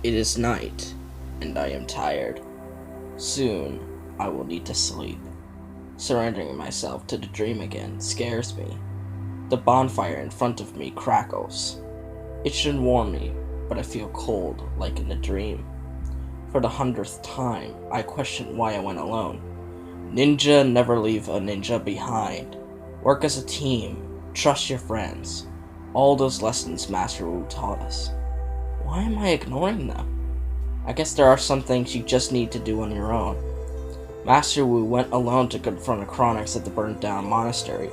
It is night, and I am tired. Soon, I will need to sleep. Surrendering myself to the dream again scares me. The bonfire in front of me crackles. It should warm me, but I feel cold, like in a dream. For the 100th time, I question why I went alone. Ninja never leave a ninja behind. Work as a team. Trust your friends. All those lessons Master Wu taught us. Why am I ignoring them? I guess there are some things you just need to do on your own. Master Wu went alone to confront the chronics at the burnt down monastery.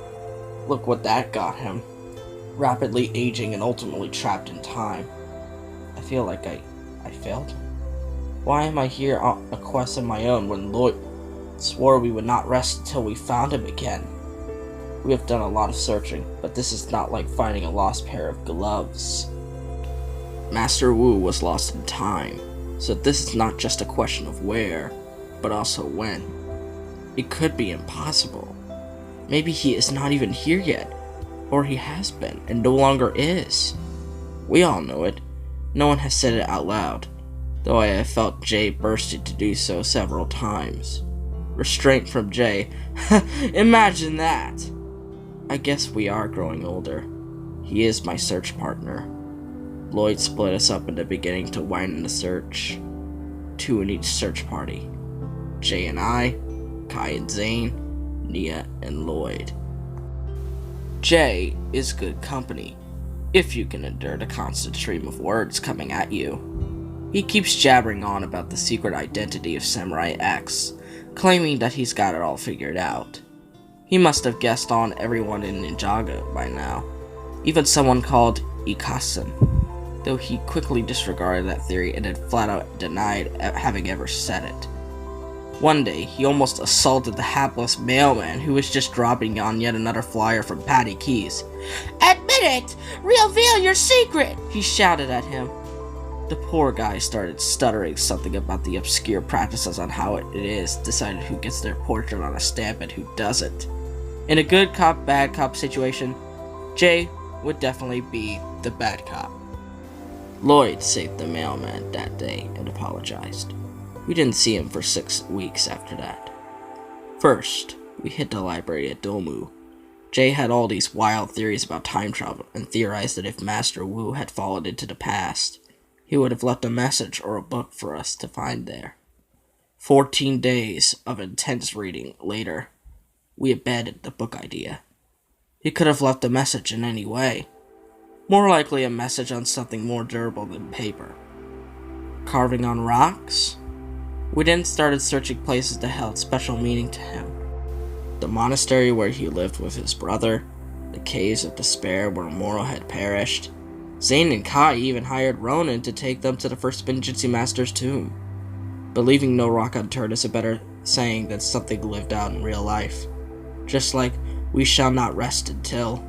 Look what that got him. Rapidly aging and ultimately trapped in time. I feel like I failed him. Why am I here on a quest of my own when Lloyd swore we would not rest until we found him again? We have done a lot of searching, but this is not like finding a lost pair of gloves. Master Wu was lost in time, so this is not just a question of where, but also when. It could be impossible. Maybe he is not even here yet, or he has been and no longer is. We all know it. No one has said it out loud, though I have felt Jay bursted to do so several times. Restraint from Jay. Imagine that! I guess we are growing older. He is my search partner. Lloyd split us up in the beginning to widen the search. 2 in each search party. Jay and I, Kai and Zane, Nia and Lloyd. Jay is good company, if you can endure the constant stream of words coming at you. He keeps jabbering on about the secret identity of Samurai X, claiming that he's got it all figured out. He must have guessed on everyone in Ninjago by now, even someone called Ikasen, though he quickly disregarded that theory and had flat out denied having ever said it. One day, he almost assaulted the hapless mailman who was just dropping on yet another flyer from Patty Keys. "Admit it! Reveal your secret!" he shouted at him. The poor guy started stuttering something about the obscure practices on how it is decided who gets their portrait on a stamp and who doesn't. In a good cop, bad cop situation, Jay would definitely be the bad cop. Lloyd saved the mailman that day and apologized. We didn't see him for 6 weeks after that. First, we hit the library at Domu. Jay had all these wild theories about time travel and theorized that if Master Wu had fallen into the past, he would have left a message or a book for us to find there. 14 days of intense reading later, we abandoned the book idea. He could have left a message in any way. More likely a message on something more durable than paper. Carving on rocks? We then started searching places that held special meaning to him. The monastery where he lived with his brother, the caves of despair where Moro had perished. Zane and Kai even hired Ronin to take them to the first Spinjitzu Master's tomb. Believing no rock unturned is a better saying than something lived out in real life. Just like, we shall not rest until.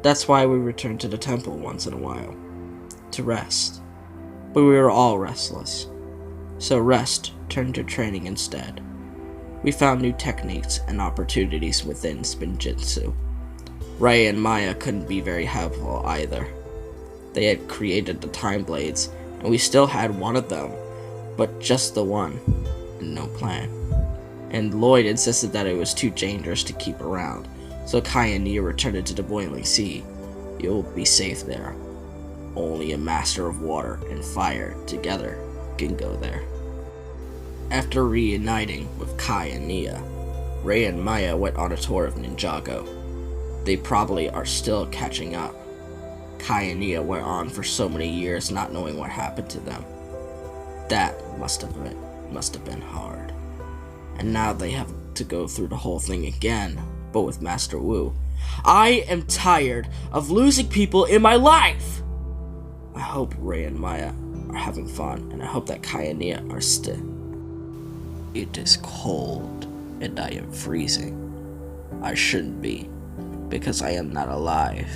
That's why we return to the temple once in a while. To rest. But we were all restless. So rest turned to training instead. We found new techniques and opportunities within Spinjitzu. Ray and Maya couldn't be very helpful either. They had created the time blades, and we still had one of them, but just the one, and no plan. And Lloyd insisted that it was too dangerous to keep around, so Kai and Nia returned to the boiling sea. You'll be safe there. Only a master of water and fire together can go there. After reuniting with Kai and Nia, Ray and Maya went on a tour of Ninjago. They probably are still catching up. Kai and Nia went on for so many years not knowing what happened to them. That must have been hard. And now they have to go through the whole thing again, but with Master Wu. I am tired of losing people in my life! I hope Ray and Maya are having fun, and I hope that Kai and Nia are still. It is cold, and I am freezing. I shouldn't be, because I am not alive.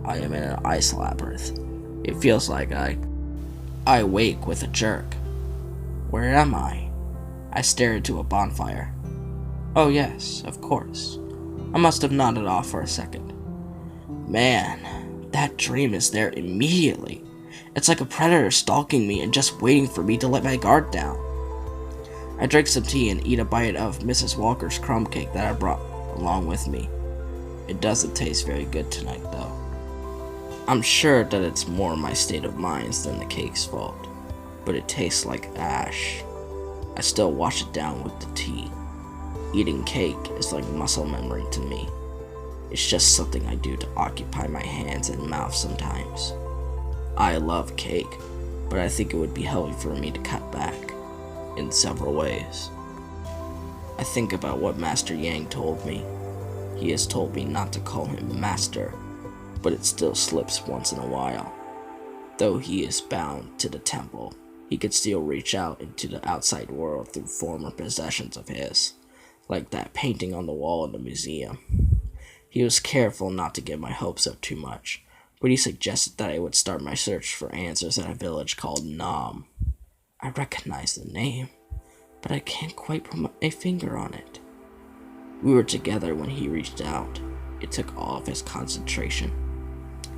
I am in an ice labyrinth. It feels like I wake with a jerk. Where am I? I stare into a bonfire. Oh yes, of course. I must have nodded off for a second. Man, that dream is there immediately, It's like a predator stalking me and just waiting for me to let my guard down. I drink some tea and eat a bite of Mrs. Walker's crumb cake that I brought along with me. It doesn't taste very good tonight, though. I'm sure that it's more my state of mind than the cake's fault, but it tastes like ash. I still wash it down with the tea. Eating cake is like muscle memory to me. It's just something I do to occupy my hands and mouth sometimes. I love cake, but I think it would be healthy for me to cut back in several ways. I think about what Master Yang told me. He has told me not to call him Master, but it still slips once in a while. Though he is bound to the temple, he could still reach out into the outside world through former possessions of his, like that painting on the wall in the museum. He was careful not to get my hopes up too much, but he suggested that I would start my search for answers at a village called Nam. I recognize the name, but I can't quite put my finger on it. We were together when he reached out. It took all of his concentration.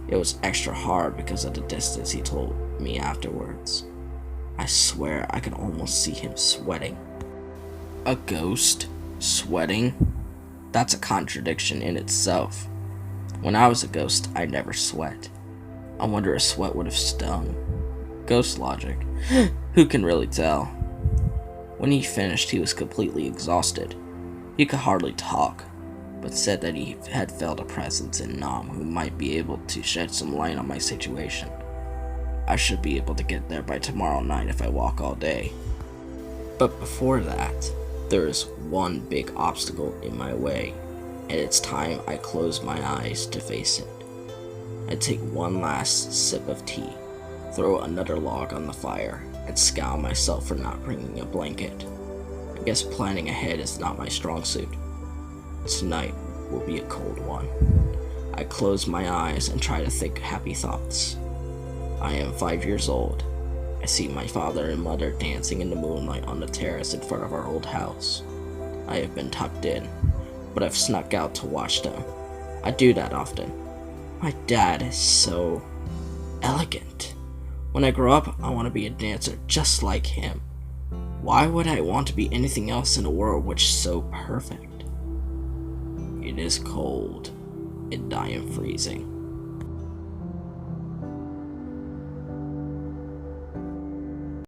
It was extra hard because of the distance, he told me afterwards. I swear I could almost see him sweating. A ghost? Sweating? That's a contradiction in itself. When I was a ghost, I never sweat. I wonder if sweat would have stung. Ghost logic. Who can really tell? When he finished, he was completely exhausted. He could hardly talk, but said that he had felt a presence in Nam who might be able to shed some light on my situation. I should be able to get there by tomorrow night if I walk all day. But before that, there is one big obstacle in my way, and it's time I close my eyes to face it. I take one last sip of tea, throw another log on the fire, and scowl myself for not bringing a blanket. I guess planning ahead is not my strong suit. Tonight will be a cold one. I close my eyes and try to think happy thoughts. I am 5 years old. I see my father and mother dancing in the moonlight on the terrace in front of our old house. I have been tucked in, but I've snuck out to watch them. I do that often. My dad is so elegant. When I grow up, I want to be a dancer just like him. Why would I want to be anything else in a world which is so perfect? It is cold, and I am freezing.